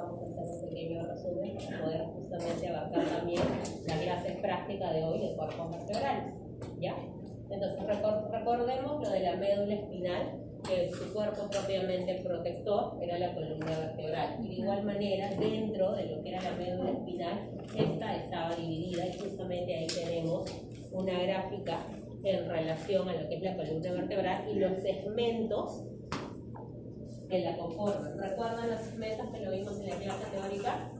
vamos a hacer un pequeño resumen para poder justamente abarcar también la clase práctica de hoy de cuerpos vertebrales, ¿ya? Entonces recordemos lo de la médula espinal, que su cuerpo propiamente protector era la columna vertebral, y de igual manera dentro de lo que era la médula espinal, esta estaba dividida, y justamente ahí tenemos una gráfica en relación a lo que es la columna vertebral y los segmentos que la conforman. ¿Recuerdan los segmentos que lo vimos en la clase teórica?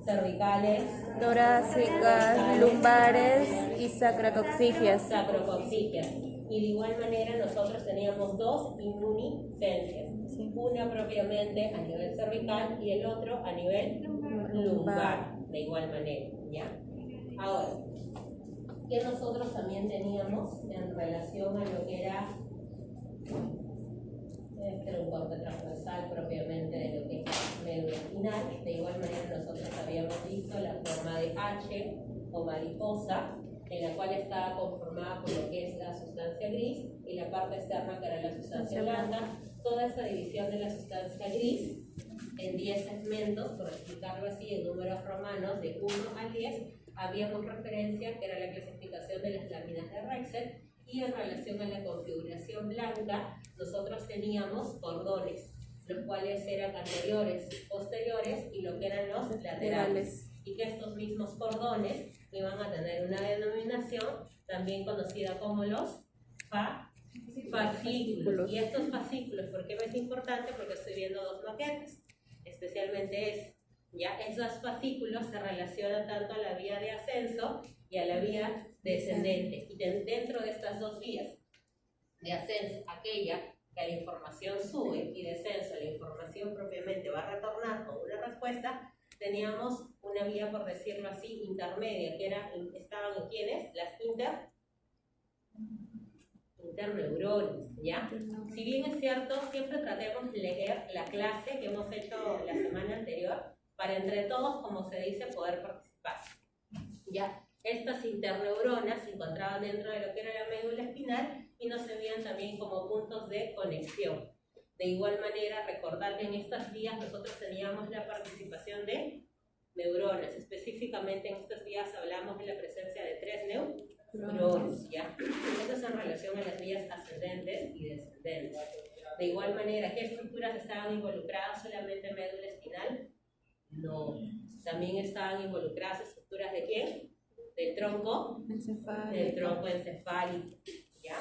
Cervicales, torácicas, lumbares y sacrocoxigias. Sacrocoxigias. Y de igual manera nosotros teníamos dos inmunicencias. Sí. Una propiamente a nivel cervical y el otro a nivel lumbar. De igual manera, ¿ya? Ahora, que nosotros también teníamos en relación a lo que era un corte transversal propiamente de lo que es la médula espinal. De igual manera nosotros habíamos visto la forma de H o mariposa, en la cual estaba conformada por lo que es la sustancia gris y la parte externa que era la sustancia blanca. Toda esa división de la sustancia gris en 10 segmentos, por explicarlo así en números romanos de 1 al 10, habíamos referencia que era la clasificación de las láminas de Rexel, y en relación a la configuración blanca nosotros teníamos cordones, los cuales eran anteriores, posteriores y lo que eran los laterales, y que estos mismos cordones iban a tener una denominación también conocida como los fascículos. Y estos fascículos, ¿por qué me es importante? Porque estoy viendo dos maquetas, especialmente ya esos fascículos se relacionan tanto a la vía de ascenso y a la vía descendente. Y dentro de estas dos vías de ascenso, aquella que la información sube, y descenso, la información propiamente va a retornar con una respuesta, teníamos una vía, por decirlo así, intermedia, que estaban ¿quiénes? Las interneuronas, ¿ya? Si bien es cierto, siempre tratemos de leer la clase que hemos hecho la semana anterior, para entre todos, como se dice, poder participar, ¿ya? Estas interneuronas se encontraban dentro de lo que era la médula espinal y nos servían también como puntos de conexión. De igual manera, recordar que en estas vías nosotros teníamos la participación de neuronas. Específicamente en estas vías hablamos de la presencia de 3 neuronas, ¿ya? Esto es en relación a las vías ascendentes y descendentes. De igual manera, ¿qué estructuras estaban involucradas? ¿Solamente médula espinal? No. También estaban involucradas estructuras de ¿qué? Del tronco encefálico, ¿ya?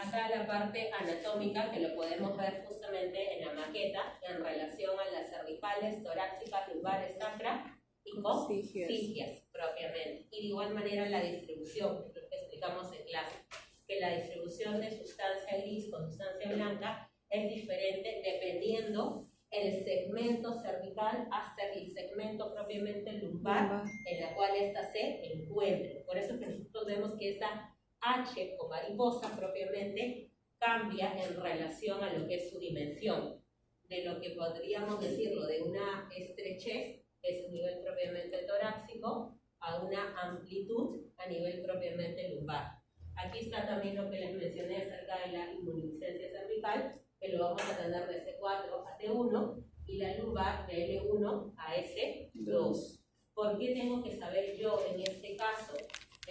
Acá la parte anatómica, que lo podemos ver justamente en la maqueta, en relación a las cervicales, torácicas, lumbares, sacra y coccigias propiamente. Y de igual manera la distribución, que es lo que explicamos en clase, que la distribución de sustancia gris con sustancia blanca es diferente dependiendo el segmento cervical hasta el segmento propiamente lumbar, en la cual ésta se encuentre. Por eso es que nosotros vemos que esta H o mariposa propiamente cambia en relación a lo que es su dimensión, de lo que podríamos decirlo de una estrechez, que es a nivel propiamente torácico, a una amplitud a nivel propiamente lumbar. Aquí está también lo que les mencioné acerca de la inmuniscencia cervical, que lo vamos a tener de C4 a T1 y la lumbar de L1 a S2. ¿Por qué tengo que saber yo en este caso?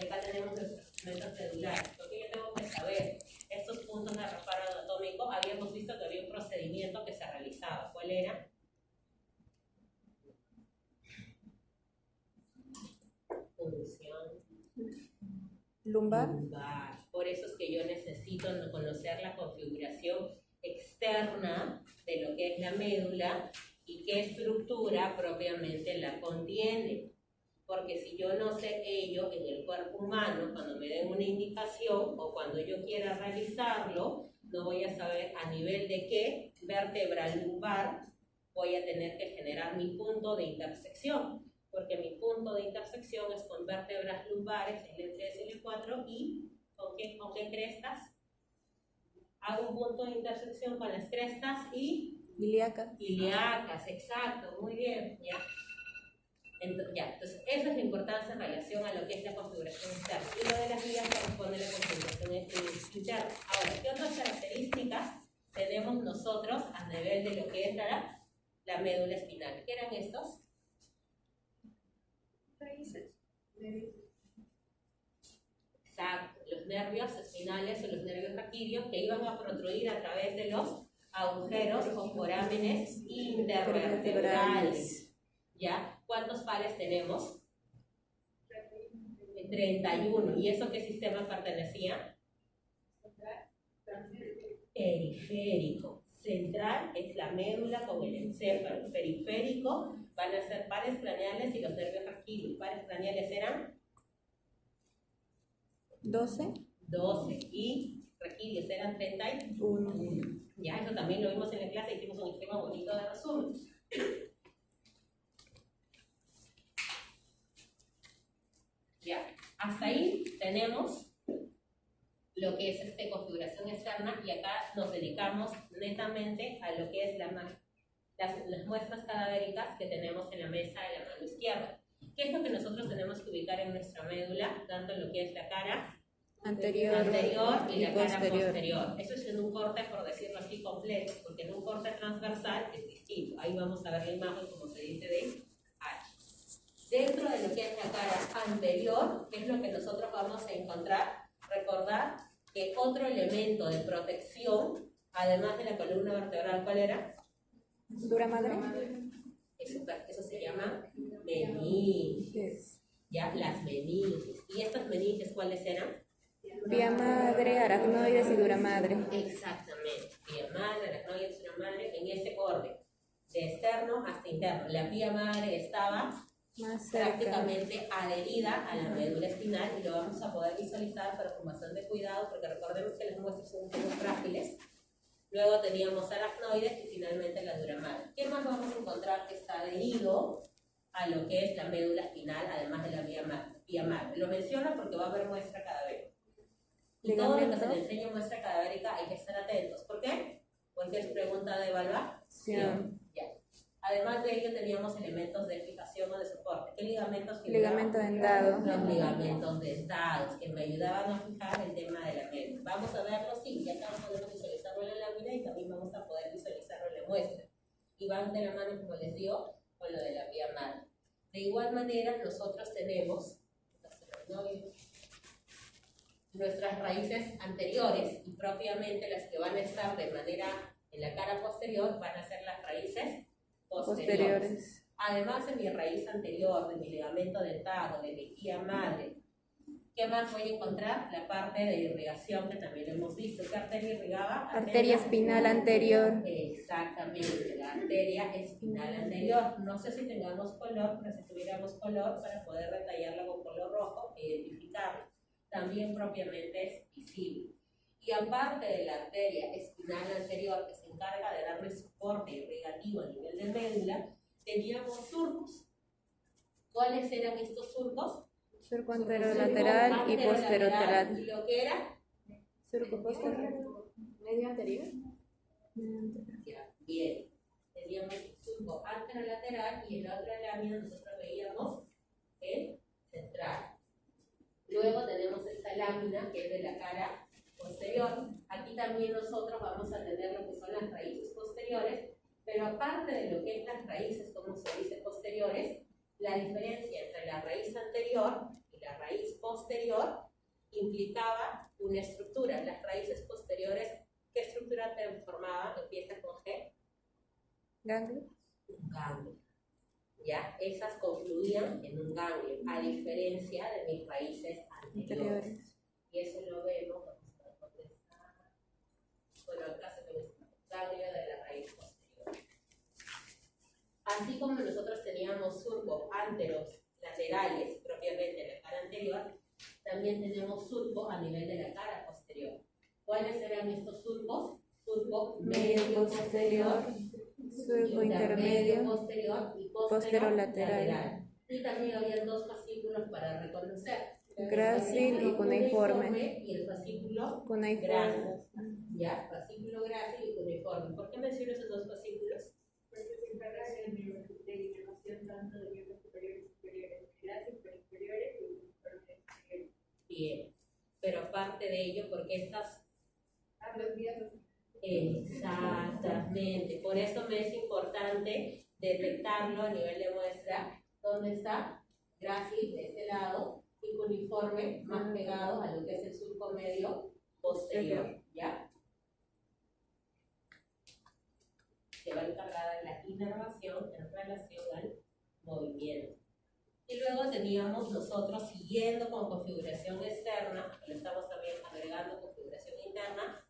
Acá tenemos los segmentos celulares. ¿Por qué yo tengo que saber estos puntos de reparo anatómico? Habíamos visto que había un procedimiento que se realizaba. ¿Cuál era? Punción lumbar. Por eso es que yo necesito conocer la configuración externa de lo que es la médula y qué estructura propiamente la contiene. Porque si yo no sé ello en el cuerpo humano, cuando me den una indicación o cuando yo quiera realizarlo, no voy a saber a nivel de qué vértebra lumbar voy a tener que generar mi punto de intersección. Porque mi punto de intersección es con vértebras lumbares, L3 y L4, y ¿con qué crestas? Hago un punto de intersección con las crestas y ilíacas. Ilíacas, exacto, muy bien, ¿ya? Entonces esa es la importancia en relación a lo que es la configuración externa. Y lo de las vías corresponde a la configuración interna. Ahora, ¿qué otras características tenemos nosotros a nivel de lo que es la médula espinal? ¿Qué eran estos? Raíces. Exacto, los nervios espinales o los nervios raquídeos que iban a protruir a través de los agujeros o forámenes intervertebrales. ¿Ya? ¿Cuántos pares tenemos? 31. ¿Y eso qué sistema pertenecía? Periférico. Central es la médula con el encéfalo. Periférico van a ser pares craneales y los nervios raquídeos. Pares craneales eran 12. 12 y raquídeos eran 31. Ya, eso también lo vimos en la clase, hicimos un esquema bonito de resumen. Ya, hasta ahí tenemos lo que es configuración externa y acá nos dedicamos netamente a lo que es las muestras cadavéricas que tenemos en la mesa de la mano izquierda. ¿Qué es lo que nosotros tenemos que ubicar en nuestra médula? Tanto lo que es la cara anterior y la cara posterior. Eso es en un corte, por decirlo así, completo, porque en un corte transversal es distinto. Ahí vamos a ver la imagen, como se dice, de H. Dentro de lo que es la cara anterior, ¿qué es lo que nosotros vamos a encontrar? Recordar que otro elemento de protección, además de la columna vertebral, ¿cuál era? Dura madre. Eso se llama meninges. Ya, las meninges. ¿Y estas meninges cuáles eran? Vía madre, aracnoides y dura madre. Exactamente. Vía madre, aracnoides y dura madre en ese orden. De externo hasta interno. La vía madre estaba más prácticamente adherida a la médula espinal y lo vamos a poder visualizar, pero con bastante cuidado, porque recordemos que las muestras son un poco frágiles. Luego teníamos aracnoides y finalmente la dura madre. ¿Qué más vamos a encontrar que está adherido a lo que es la médula espinal, además de la vía madre? Lo menciono porque va a haber muestra cadavérica. Y todo lo que se le enseña muestra cadavérica hay que estar atentos. ¿Por qué? Porque es pregunta de evaluación. Ya. Además de ello teníamos elementos de fijación o de soporte. ¿Qué ligamentos? Ligamento dentado. Los ligamentos dentados que me ayudaban a fijar el tema de la médula. Vamos a verlo, sí, ya acá podemos visualizarlo en la lámina y también vamos a poder visualizarlo en la muestra. Y van de la mano, como les digo, con lo de la vía madre. De igual manera, nosotros tenemos nuestras raíces anteriores y propiamente las que van a estar de manera en la cara posterior van a ser las raíces posteriores. Además de mi raíz anterior, de mi ligamento dentado, de mi vía madre, ¿qué más voy a encontrar? La parte de irrigación que también hemos visto. ¿Qué arteria irrigaba? Arteria espinal anterior. Exactamente, la arteria espinal anterior. No sé si tengamos color, pero si tuviéramos color para poder detallarla con color rojo e identificarla. También propiamente es visible. Y aparte de la arteria espinal anterior que se encarga de darle soporte irrigativo a nivel de médula, teníamos surcos. ¿Cuáles eran estos surcos? Surco anterolateral y posterolateral. ¿Y lo que era? Surco posterior. ¿Medio anterior? Ya, bien. Teníamos el surco anterolateral y en la otra lámina nosotros veíamos el central. Luego tenemos esta lámina que es de la cara posterior. Aquí también nosotros vamos a tener lo que son las raíces posteriores, pero aparte de lo que es las raíces, como se dice posteriores, la diferencia entre la raíz anterior y la raíz posterior implicaba una estructura. Las raíces posteriores, ¿qué estructura formaban? Empieza con G. Ganglio. Un ganglio. ¿Ya? Esas confluían en un ganglio, a diferencia de mis raíces anteriores. Y eso lo vemos, bueno, acá se ve el ganglio de la raíz posterior. Así como nosotros teníamos surcos anteros laterales, propiamente en la cara anterior, también tenemos surco a nivel de la cara posterior. ¿Cuáles eran estos surcos? Surco medio posterior, surco intermedio posterior y posterolateral. Y también había dos fascículos para reconocer. Grácil y cuneiforme. Y el fascículo cuneiforme. Ya, fascículo grácil y cuneiforme. ¿Por qué menciono esos dos fascículos? Porque es interacción de inervación tanto de miembros superiores refiere. Pero aparte de ello, porque estas... Exactamente, por eso me es importante detectarlo a nivel de muestra. ¿Dónde está? Grácil de este lado y cuneiforme más pegado a lo que es el surco medio posterior, ¿ya? Se va encargada de la inervación en relación al movimiento. Y luego teníamos nosotros, siguiendo con configuración externa, que le estamos también agregando configuración interna,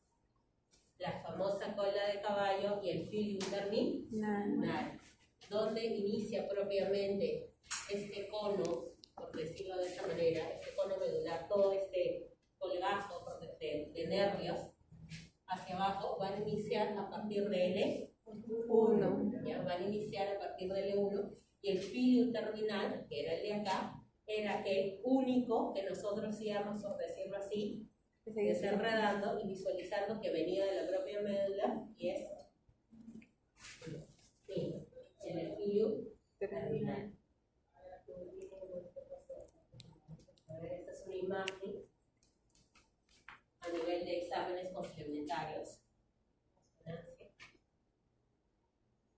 la famosa cola de caballo y el filium terminal, donde inicia propiamente este cono, por decirlo de esta manera, este cono medular, todo este colgajo de nervios hacia abajo, van a iniciar a partir de L1, ¿ya? Van a iniciar a partir de L1, y el filium terminal, que era el de acá, era el único que nosotros íbamos, por decirlo así, desenredando y visualizando que venía de la propia médula y es en el filium terminal. Esta es una imagen a nivel de exámenes complementarios.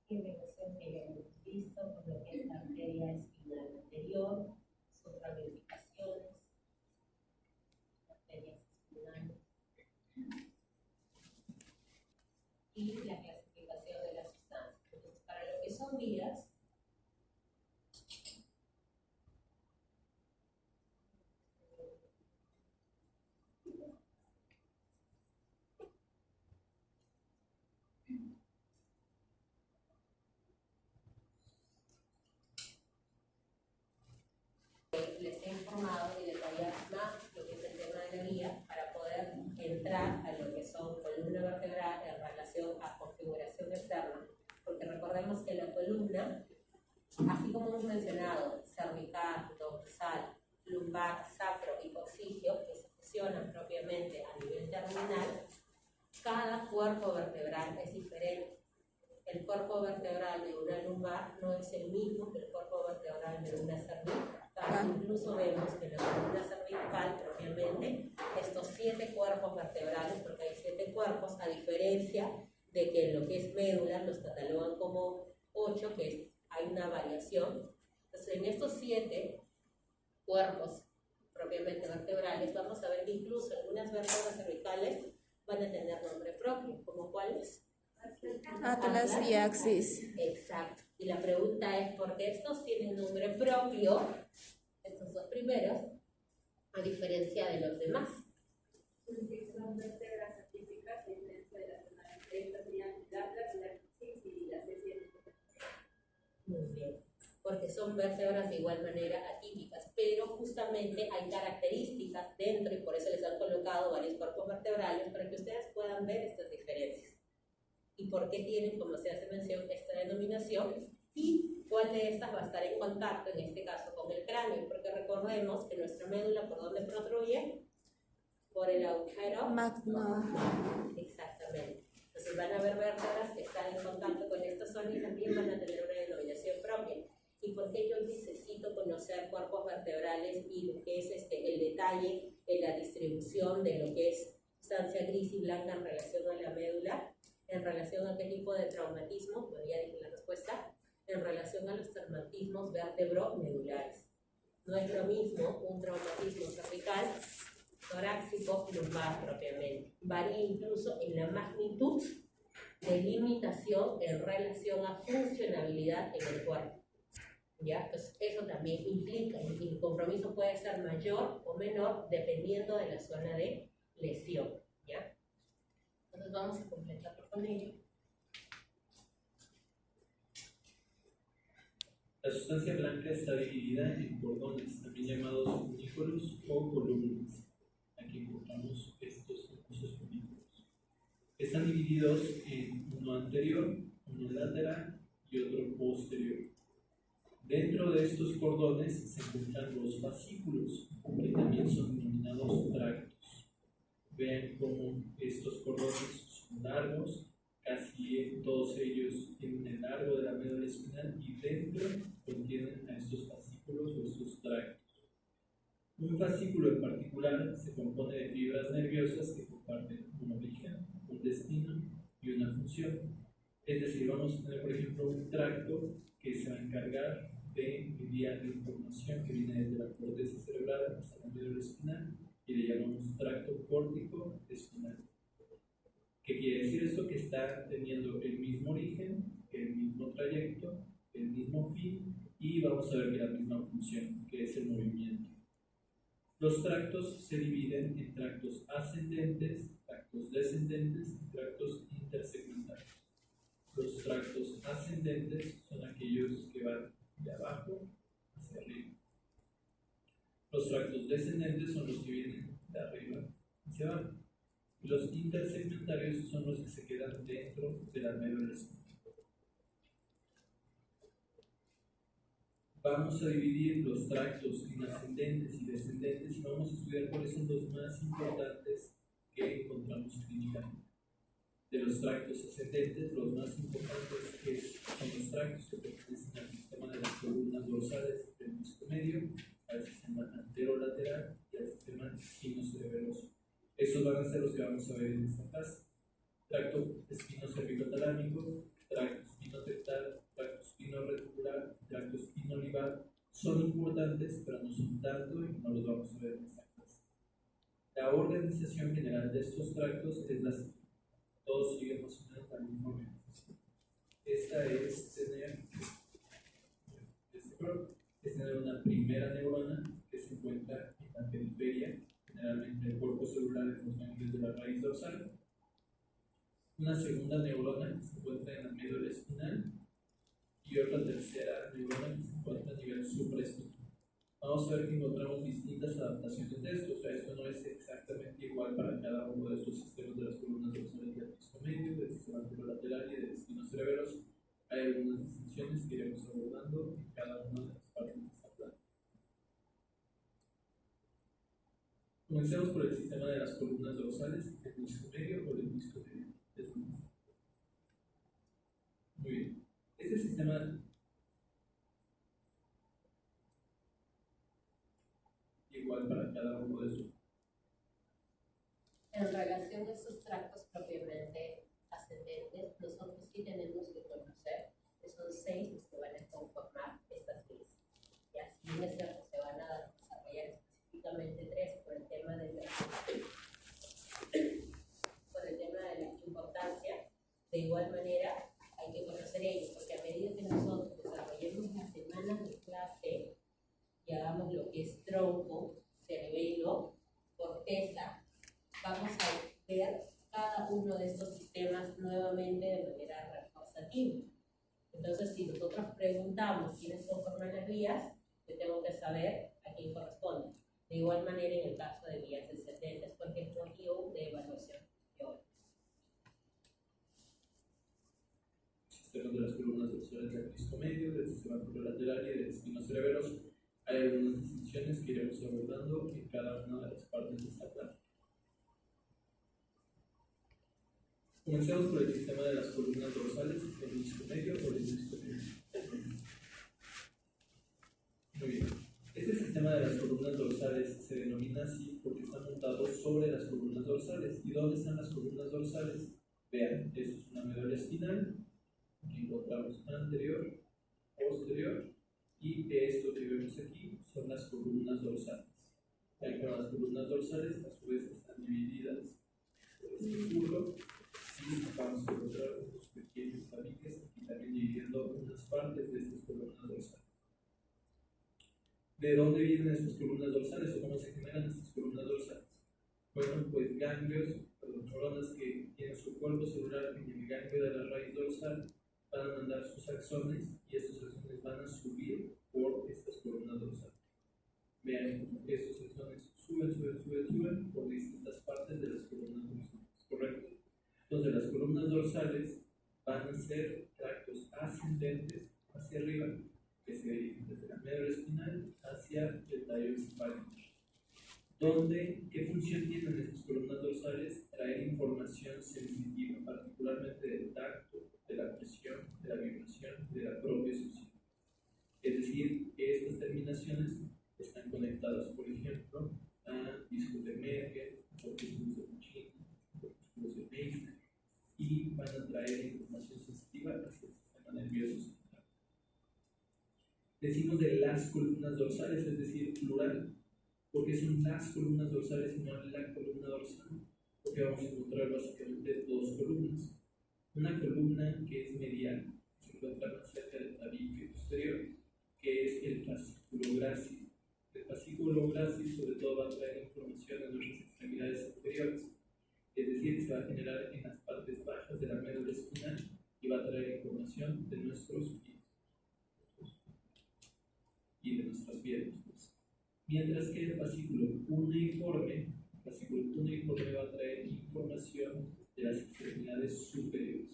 Investigación que ya hemos visto, por lo que es la arteria espinal anterior, sus ramificaciones, arterias espinales y la clasificación de las sustancias. Entonces, para lo que son vías, les he informado y detallar más lo que es el tema de la guía para poder entrar a lo que son columna vertebral en relación a configuración externa, porque recordemos que la columna, así como hemos mencionado, cervical, dorsal, lumbar, sacro y coxigio, que se fusionan propiamente a nivel terminal, cada cuerpo vertebral es diferente. El cuerpo vertebral de una lumbar no es el mismo que el cuerpo vertebral de una cervical. Incluso vemos que en la columna cervical, propiamente, estos 7 cuerpos vertebrales, porque hay 7 cuerpos, a diferencia de que en lo que es médula los catalogan como 8, hay una variación. Entonces, en estos 7 cuerpos propiamente vertebrales, vamos a ver que incluso algunas vértebras cervicales van a tener nombre propio, ¿como cuáles? Atlas y Axis. Exacto. Y la pregunta es, ¿por qué estos tienen nombre propio, estos dos primeros, a diferencia de los demás? Porque son vértebras atípicas, a diferencia de las demás. Estas serían la Atlas, la Axis y la C7. Muy bien. Porque son vértebras de igual manera atípicas, pero justamente hay características dentro y por eso les han colocado varios cuerpos vertebrales para que ustedes puedan ver estas diferencias. Y por qué tienen, como se hace mención, esta denominación y cuál de estas va a estar en contacto, en este caso, con el cráneo, porque recordemos que nuestra médula, ¿por dónde protruye? Por el agujero magno. Exactamente. Entonces van a haber vértebras que están en contacto con esta zona y también van a tener una denominación propia. ¿Y por qué yo necesito conocer cuerpos vertebrales y lo que es el detalle en la distribución de lo que es sustancia gris y blanca en relación a la médula? En relación a qué tipo de traumatismo, bueno, ya dije la respuesta, en relación a los traumatismos vértebro-medulares. No es lo mismo un traumatismo cervical, torácico, lumbar propiamente. Varía incluso en la magnitud de limitación en relación a funcionabilidad en el cuerpo. ¿Ya? Entonces, eso también implica, y el compromiso puede ser mayor o menor dependiendo de la zona de lesión. ¿Ya? Entonces vamos a completarlo con ello. La sustancia blanca está dividida en cordones, también llamados cunículos o columnas. Aquí encontramos estos famosos cunículos. Están divididos en uno anterior, uno lateral y otro posterior. Dentro de estos cordones se encuentran los fascículos, que también son denominados tractos. Vean cómo estos cordones son largos, casi todos ellos tienen el largo de la médula espinal y dentro contienen a estos fascículos o estos tractos. Un fascículo en particular se compone de fibras nerviosas que comparten un origen, un destino y una función. Es decir, vamos a tener, por ejemplo, un tracto que se va a encargar de enviar la información que viene desde la corteza cerebral hasta la médula espinal y le llamamos tracto córtico espinal. ¿Qué quiere decir esto? Que está teniendo el mismo origen, el mismo trayecto, el mismo fin y vamos a ver que la misma función, que es el movimiento. Los tractos se dividen en tractos ascendentes, tractos descendentes y tractos intersegmentarios. Los tractos ascendentes son aquellos que van de abajo hacia arriba. Los tractos descendentes son los que vienen de arriba hacia abajo. Y los intersegmentarios son los que se quedan dentro de la médula espinal. Vamos a dividir los tractos en ascendentes y descendentes y vamos a estudiar cuáles son los más importantes que encontramos clínicamente. De los tractos ascendentes, los más importantes son los tractos que pertenecen al sistema de las columnas dorsales del disco medio, al sistema anterolateral y al sistema espinocerebeloso. Estos van a ser los que vamos a ver en esta clase. Tracto espinocervicotalámico, tracto espinotectal, tracto espinoreticular, tracto espinolivar son importantes, pero no son tanto y no los vamos a ver en esta clase. La organización general de estos tractos es la siguiente. Todos siguen más o menos al mismo organización. Esta es tener una primera neurona que se encuentra en la periferia, generalmente el cuerpo celular en los ganglios de la raíz dorsal. Una segunda neurona que se encuentra en la médula espinal y otra tercera neurona que se encuentra a nivel supraespinal. Vamos a ver que encontramos distintas adaptaciones de esto, o sea, esto no es exactamente igual para cada uno de estos sistemas de las columnas dorsales del disco medio, del sistema anterolateral y del espinocerebeloso. Hay algunas distinciones que iremos abordando en cada una de las partes de esta planta. Comencemos por el sistema de las columnas dorsales del disco medio o del disco medio. Muy bien. Este sistema igual para cada uno de sus. En relación a estos tractos propiamente ascendentes, nosotros sí tenemos que conocer que son 6 los que van a conformar estas vías. Y así es cierto, se van a desarrollar específicamente 3 por el tema de la importancia. De igual manera, hay que conocer ellos, porque a medida que nosotros desarrollemos las semanas de clase y hagamos lo que es tronco, cerebelo, corteza, vamos a ver cada uno de estos sistemas nuevamente de manera reforzativa. Entonces, si nosotros preguntamos quiénes conforman las vías, yo tengo que saber a quién corresponde. De igual manera, en el caso de vías descendentes, porque es motivo de evaluación teórica. Sistemas de las columnas dorsales del disco medio, del sistema anterolateral y del espinocerebeloso. Hay algunas distinciones que iremos abordando en cada una de las partes de esta planta. Comencemos por el sistema de las columnas dorsales del disco medio o del disco medio. Muy bien. Este sistema de las columnas dorsales se denomina así porque está montado sobre las columnas dorsales. ¿Y dónde están las columnas dorsales? Vean, esto es una médula espinal. Aquí encontramos anterior, posterior. Y esto que vemos aquí son las columnas dorsales. Las columnas dorsales a su vez están divididas por este curvo y vamos a encontrar unos pequeños tabiques aquí también dividiendo unas partes de estas columnas dorsales. ¿De dónde vienen estas columnas dorsales o cómo se generan estas columnas dorsales? Bueno, pues ganglios, neuronas que tienen su cuerpo celular en el ganglio de la raíz dorsal van a mandar sus axones y estos axones van a subir por estas columnas dorsales. Vean, estos axones suben por distintas partes de las columnas dorsales, ¿correcto? Entonces las columnas dorsales van a ser tractos ascendentes hacia arriba, que se dirigen desde la médula espinal hacia el tallo encefálico. ¿Qué función tienen estas columnas dorsales? Traer información sensitiva, particularmente del tacto, de la presión, de la vibración y de la propiocepción. Es decir, que estas terminaciones están conectadas, por ejemplo, sí van a traer información sensitiva hacia el sistema nervioso central. Decimos de las columnas dorsales, es decir, plural, porque son las columnas dorsales y no la columna dorsal, porque vamos a encontrar básicamente dos columnas. Una columna que es medial, se encuentra más cerca del tabique posterior, que es el fascículo grácil. El fascículo grácil sobre todo va a traer información en nuestras extremidades inferiores, es decir, se va a generar en las partes bajas de la médula espinal y va a traer información de nuestros pies y de nuestras piernas. Mientras que el fascículo cuneiforme va a traer información de las extremidades superiores,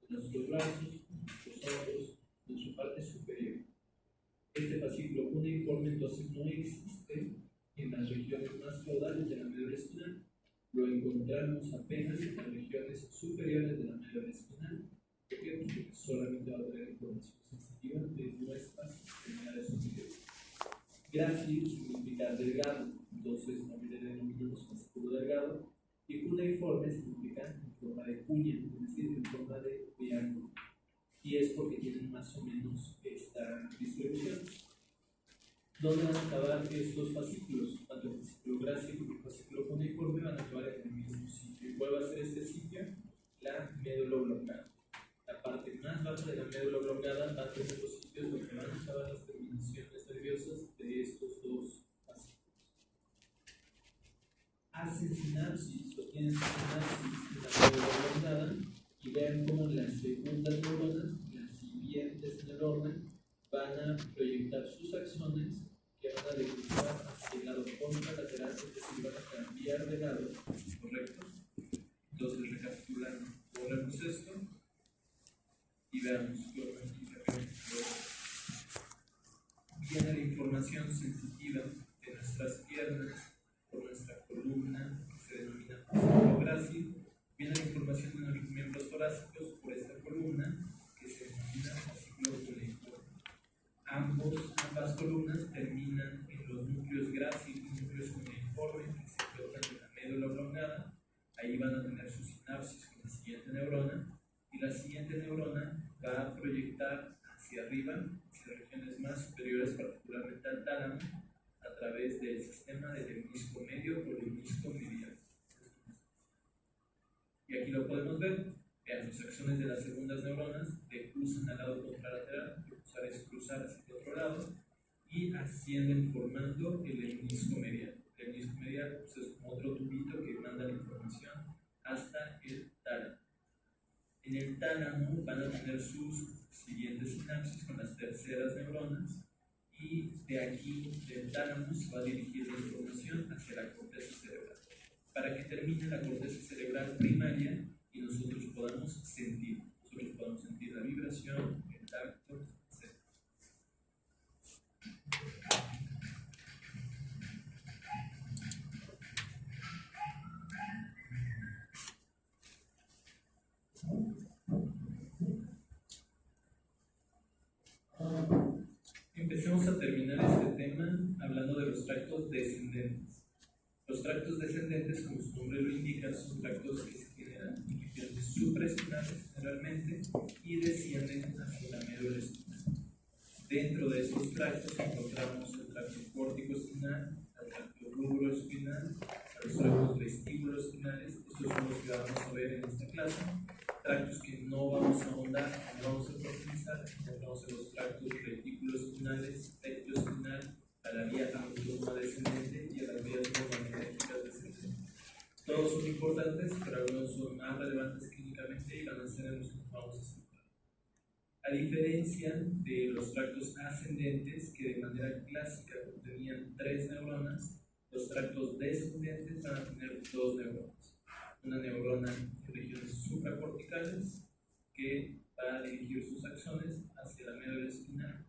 de nuestros brazos, nuestros hombros, nuestra parte superior. Este fascículo cuneiforme entonces no existe en las regiones más caudales de la médula espinal. Lo encontramos apenas en las regiones superiores de la médula espinal. ¿Por qué? Porque solamente va a traer información sensitiva de nuestras extremidades superiores. Grácil significa delgado, entonces también le denominamos fascículo delgado. Y cuneiforme significa en forma de cuña, es decir, en forma de triángulo. Y es porque tienen más o menos esta distribución. ¿Dónde van a acabar estos fascículos? Tanto el fascículo grácil como el fascículo cuneiforme van a acabar en el mismo sitio. ¿Y cuál va a ser este sitio? La médula oblongada. La parte más baja de la médula oblongada va a tener los sitios donde van a acabar las terminaciones nerviosas de estos dos fascículos. Hacen sinapsis o tienen sinapsis en la médula oblongada y vean cómo las segundas neuronas, las siguientes neuronas, van a proyectar sus axones que van a declinar hacia el lado contralateral, es decir, van a cambiar de lado, ¿correcto? Entonces, recapitulando, borremos esto y veamos viene la información sensitiva de nuestras piernas por nuestra columna, que se denomina fascículo grácil. Viene la información de nuestros miembros torácicos por esta columna, que se denomina fascículo cuneiforme. Ambas columnas terminan en los núcleos grácil y núcleos cuneiformes que se encuentran en la médula oblongada. Ahí van a tener su sinapsis con la siguiente neurona, y la siguiente neurona va a proyectar hacia arriba, hacia regiones más superiores, particularmente al tálamo, a través del sistema del hemisco medio o hemisco medial. Y aquí lo podemos ver. Vean, los axones de las segundas neuronas le cruzan al lado contralateral, cruzar es cruzar hacia el otro lado, y ascienden formando el hemisco medial. El hemisco medial pues, es como otro tubito que manda la información hasta el tálamo. En el tálamo van a tener sus siguientes sinapsis con las terceras neuronas, y de aquí, del tálamo, se va a dirigir la información hacia la corteza cerebral, para que termine la corteza cerebral primaria y nosotros podamos sentir la vibración, el tacto, etc. Empecemos a terminar este tema hablando de los tractos descendentes. Los tractos descendentes, como su nombre lo indica, son tractos que se generan en regiones supraespinales generalmente y descienden hacia la médula espinal. Dentro de estos tractos encontramos el tracto córtico-espinal, el tracto rubroespinal, los tractos vestíbulo-espinales. Estos son los que vamos a ver en esta clase. Tractos que no vamos a ahondar, no vamos a profundizar. Encontramos en los tractos retículo-espinales, tectoespinal, a la vía autónoma descendente y a las vías magnéticas descendentes. Todos son importantes, pero algunos son más relevantes clínicamente y van a ser en los que nos vamos a centrar. A diferencia de los tractos ascendentes, que de manera clásica contenían 3 neuronas, los tractos descendentes van a tener 2 neuronas. Una neurona en regiones supracorticales, que va a dirigir sus axones hacia la médula espinal,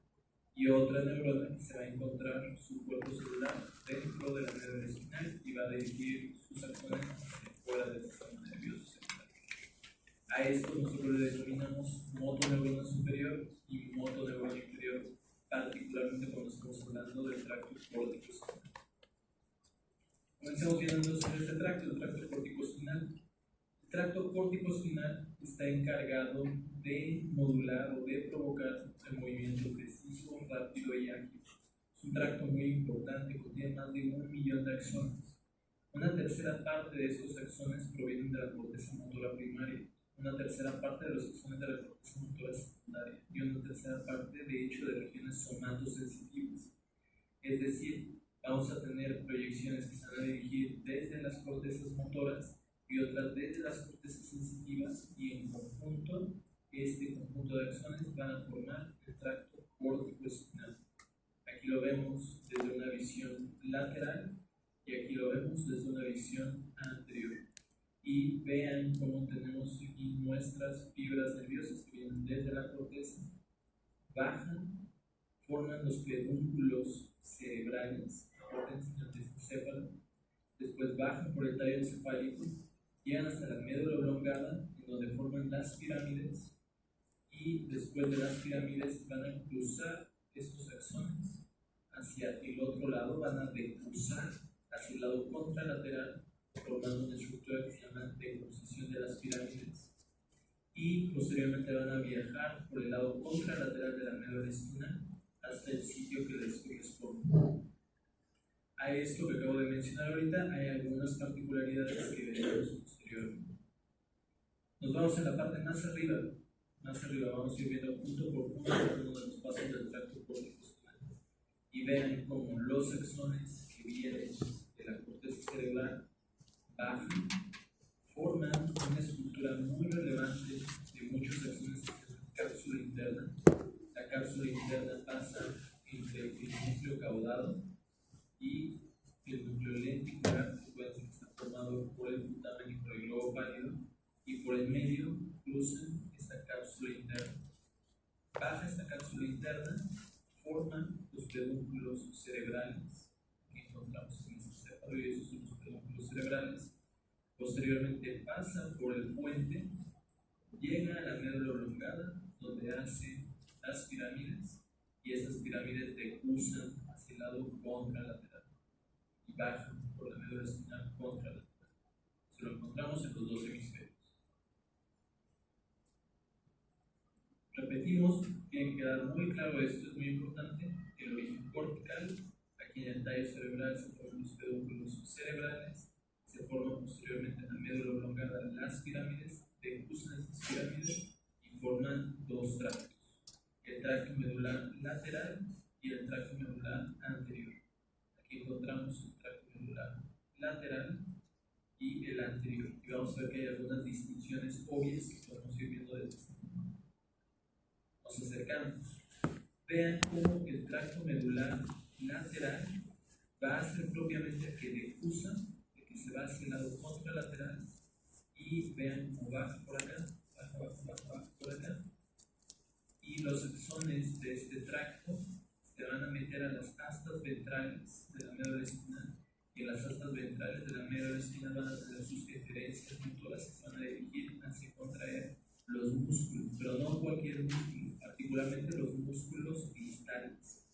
y otra neurona que se va a encontrar su cuerpo celular dentro de la médula espinal y va a dirigir sus axones hacia fuera del sistema nervioso central. A esto nosotros le denominamos motoneurona superior y motoneurona inferior, particularmente cuando estamos hablando del tracto córtico-espinal. Comencemos viendo sobre este tracto, el tracto córtico-espinal. El tracto córtico-espinal está encargado de modular o de provocar el movimiento preciso, rápido y ágil. Es un tracto muy importante, contiene más de 1 millón de axones. Una tercera parte de estos axones provienen de la corteza motora primaria, una tercera parte de los axones de la corteza motora secundaria y una tercera parte, de hecho, de regiones somatosensitivas. Es decir, vamos a tener proyecciones que se van a dirigir desde las cortezas motoras y otras desde las cortezas sensitivas, y en conjunto, este conjunto de axones van a formar el tracto córtico-espinal. Aquí lo vemos desde una visión lateral y aquí lo vemos desde una visión anterior. Y vean cómo tenemos aquí nuestras fibras nerviosas que vienen desde la corteza, bajan, forman los pedúnculos cerebrales, apórtense en el discocéfalo, después bajan por el tallo encefálico, llegan hasta la médula oblongada, en donde forman las pirámides, y después de las pirámides van a cruzar estos axones hacia el otro lado, van a decruzar hacia el lado contralateral, formando una estructura que se llama decruzación de las pirámides, y posteriormente van a viajar por el lado contralateral de la médula espinal hasta el sitio que les corresponde. A esto que acabo de mencionar ahorita hay algunas particularidades que veremos posteriormente. Nos vamos a la parte más arriba vamos a ir viendo punto por punto cada uno de los pasos del tracto córtico-espinal y vean cómo los axones que vienen de la corteza cerebral bajan, forman una estructura muy relevante de muchos axones que es la cápsula interna. La cápsula interna pasa entre el núcleo caudado y el núcleo lenticular, que puede ser que está formado por el putamen y por el globo pálido, y por el medio cruzan esta cápsula interna. Baja esta cápsula interna, forman los pedúnculos cerebrales que encontramos en este céfalo, y esos son los pedúnculos cerebrales. Posteriormente pasa por el puente, llega a la médula oblongada, donde hace las pirámides, y estas pirámides decruzan hacia el lado contralateral y bajan por la médula espinal contralateral. Se lo encontramos en los dos hemisferios. Repetimos, tiene que quedar muy claro esto, es muy importante. El origen cortical, aquí en el tallo cerebral se forman los pedúnculos cerebrales, se forman posteriormente en la médula oblongada las pirámides, decruzan estas pirámides y forman dos tractos: el tracto medular lateral y el tracto medular anterior. Aquí encontramos el tracto medular lateral y el anterior, y vamos a ver que hay algunas distinciones obvias que podemos ir viendo desde este punto. Nos acercamos. Vean cómo el tracto medular lateral va a ser propiamente el que decruza, el que se va hacia el lado contralateral, y vean cómo baja por acá, baja por acá, y los axones de este tracto se van a meter a las astas ventrales de la médula espinal, y en las astas ventrales de la médula espinal van a tener sus eferencias motoras que se van a dirigir hacia contraer los músculos, pero no cualquier músculo, particularmente los músculos distales,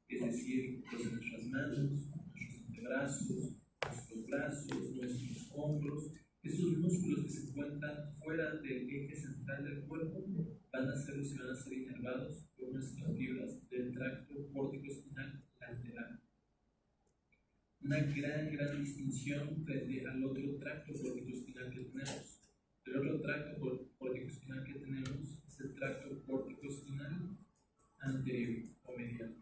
es decir, los de nuestras manos, nuestros antebrazos, nuestros brazos, nuestros hombros. Esos músculos que se encuentran fuera del eje central del cuerpo van a ser los que van a ser inervados por nuestras fibras del tracto córtico-espinal lateral. Una gran distinción frente al otro tracto córtico-espinal que tenemos. El otro tracto córtico-espinal que tenemos es el tracto córtico-espinal anterior o medial.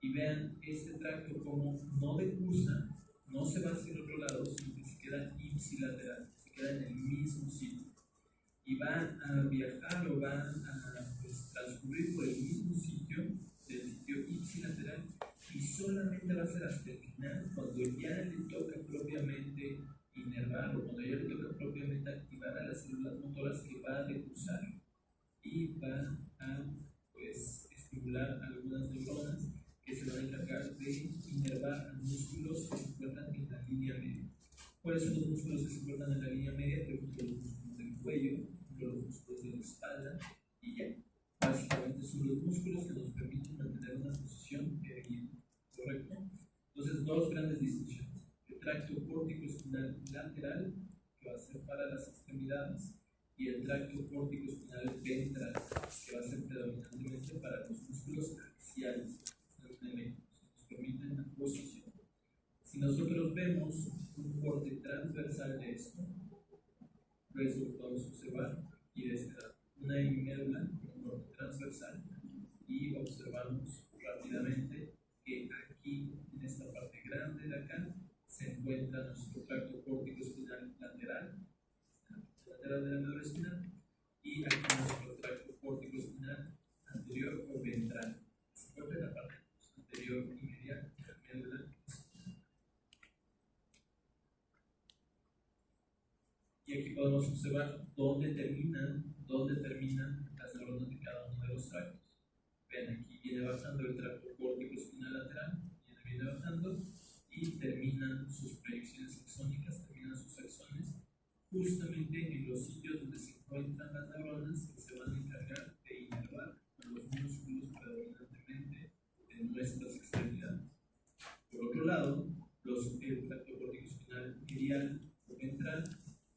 Y vean este tracto como no decursa, no se va hacia el otro lado, sino que se queda ipsilateral, se queda en el mismo sitio. Y va a viajar o va a transcurrir por el mismo sitio, del sitio ipsilateral, y solamente va a ser hasta el final, cuando ya le toca propiamente inervar o cuando ya le toca propiamente activar a las células motoras, que va a decursar y va a estimular algunas neuronas que se van a encargar de inervar a músculos que se encuentran en la línea media. ¿Cuáles son los músculos que se encuentran en la línea media? Por ejemplo, los músculos del cuello, los músculos de la espalda, y ya. Básicamente son los músculos que nos permiten mantener una posición erguida, ¿correcto? Entonces, dos grandes distinciones: el tracto córtico-espinal lateral, que va a ser para las extremidades, y el tracto córtico espinal ventral, que va a ser predominantemente para los músculos axiales, que nos permiten la posición. Si nosotros vemos un corte transversal de esto, pues lo podemos observar y de este lado. Una médula, un corte transversal, y observamos rápidamente que aquí, en esta parte grande de acá, se encuentra nuestro tracto córtico espinal lateral de la médula espinal, y aquí nuestro tracto córtico espinal anterior o ventral. Se encuentra en la parte anterior y medial de la médula espinal. Y aquí podemos observar dónde terminan las neuronas de cada uno de los tractos. Ven, aquí viene bajando el tracto córtico espinal lateral, viene bajando y terminan sus proyecciones axónicas, terminan sus axones justamente en los sitios donde se encuentran las neuronas que se van a encargar de inervar a los músculos predominantemente de nuestras extremidades. Por otro lado, el tracto córtico espinal medial o ventral,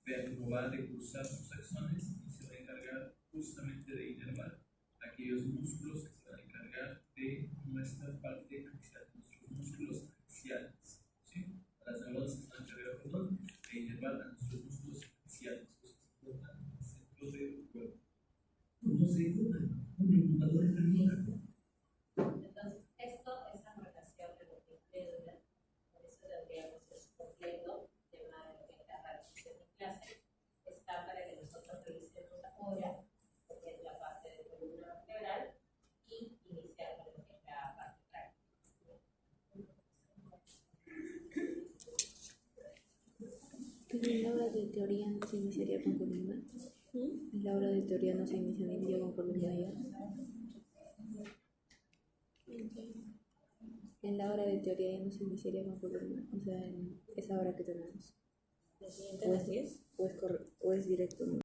vean cómo va a decursar sus axones y se va a encargar justamente de inervar aquellos músculos que se van a encargar de nuestra parte axial, nuestros músculos axiales. ¿Sí? Las neuronas que se van a encargar, perdón, de inervar a nuestros músculos axiales, que se encuentran en el centro del cuerpo. ¿Cómo se encuentran? Un indicador terminal. Entonces, esto es en relación a lo que es médula, por eso tendríamos eso completo, tema de lo que es la realización de clase. Está para que nosotros revisemos ahora lo que es la parte de columna vertebral y iniciar con lo que es la parte práctica. Pero en la hora de teoría no se iniciaría con columna. En la hora de teoría no se iniciaría con columna ya. En la hora de teoría ya no se iniciaría con columna, o sea, en esa hora que tenemos. ¿La siguiente a las 10? O es directo, ¿no?